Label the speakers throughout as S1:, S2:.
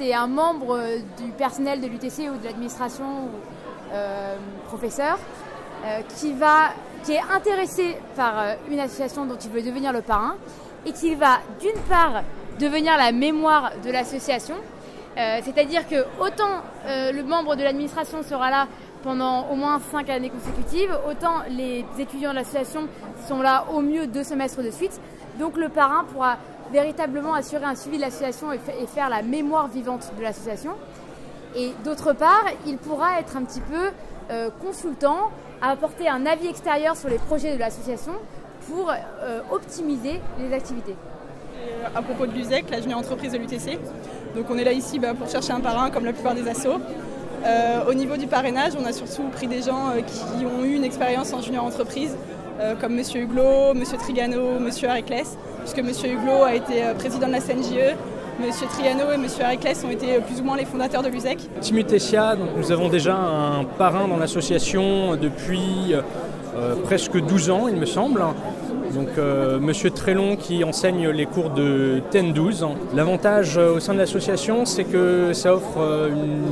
S1: c'est un membre du personnel de l'UTC ou de l'administration, professeur, qui est intéressé par une association dont il veut devenir le parrain et qui va d'une part devenir la mémoire de l'association, c'est-à-dire que autant le membre de l'administration sera là pendant au moins 5 années consécutives, autant les étudiants de l'association sont là au mieux 2 semestres de suite. Donc le parrain pourra véritablement assurer un suivi de l'association et faire la mémoire vivante de l'association. Et d'autre part, il pourra être un petit peu consultant, apporter un avis extérieur sur les projets de l'association pour optimiser les activités.
S2: À propos de l'USEC, la junior entreprise de l'UTC, donc on est là ici pour chercher un parrain comme la plupart des assos. Au niveau du parrainage, on a surtout pris des gens qui ont eu une expérience en junior entreprise, comme M. Huglot, M. Trigano, M. Hariclès, puisque M. Huglot a été président de la CNJE, M. Trigano et M. Hariclès ont été plus ou moins les fondateurs de l'USEC.
S3: Team UTSIA, donc nous avons déjà un parrain dans l'association depuis presque 12 ans, il me semble. Donc Monsieur Trélon qui enseigne les cours de TN12. L'avantage au sein de l'association, c'est que ça offre une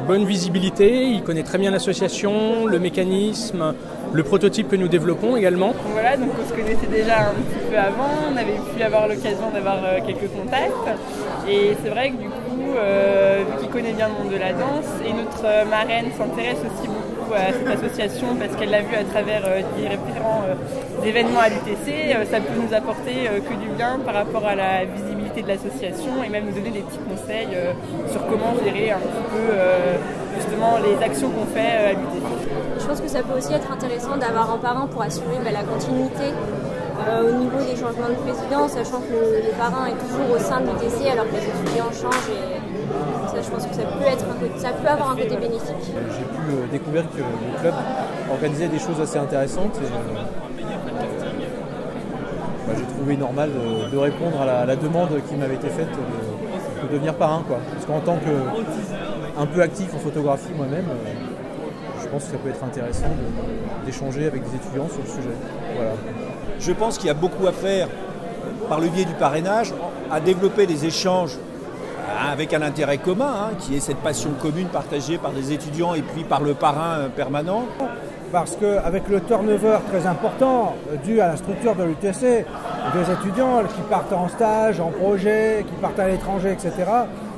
S3: bonne visibilité. Il connaît très bien l'association, le mécanisme, le prototype que nous développons également.
S2: Voilà, donc on se connaissait déjà un petit peu avant, on avait pu avoir l'occasion d'avoir quelques contacts. Et c'est vrai que du coup, vu qu'il connaît bien le monde de la danse, et notre marraine s'intéresse aussi beaucoup à cette association parce qu'elle l'a vu à travers différents événements à l'UTC, ça peut nous apporter que du bien par rapport à la visibilité de l'association et même nous donner des petits conseils sur comment gérer un petit peu justement les actions qu'on fait à l'UTC.
S4: Je pense que ça peut aussi être intéressant d'avoir un parrain pour assurer la continuité au niveau des changements de président, sachant que le parrain est toujours au sein de l'UTC alors que les étudiants changent et ça, je pense que ça peut avoir un côté bénéfique.
S5: J'ai pu découvrir que le club organisait des choses assez intéressantes et j'ai trouvé normal de répondre à la demande qui m'avait été faite de devenir parrain, quoi. Parce qu'en tant qu'un peu actif en photographie moi-même, je pense que ça peut être intéressant d'échanger avec des étudiants sur le sujet. Voilà.
S6: Je pense qu'il y a beaucoup à faire par le biais du parrainage, à développer des échanges avec un intérêt commun, qui est cette passion commune partagée par des étudiants et puis par le parrain permanent.
S7: Parce qu'avec le turnover très important dû à la structure de l'UTC, des étudiants qui partent en stage, en projet, qui partent à l'étranger, etc.,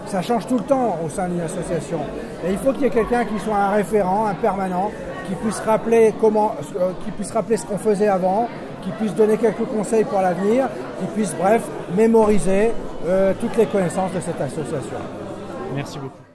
S7: ça change tout le temps au sein d'une association. Et il faut qu'il y ait quelqu'un qui soit un référent, un permanent, qui puisse rappeler ce qu'on faisait avant, qui puisse donner quelques conseils pour l'avenir, qui puisse, bref, mémoriser toutes les connaissances de cette association.
S3: Merci beaucoup.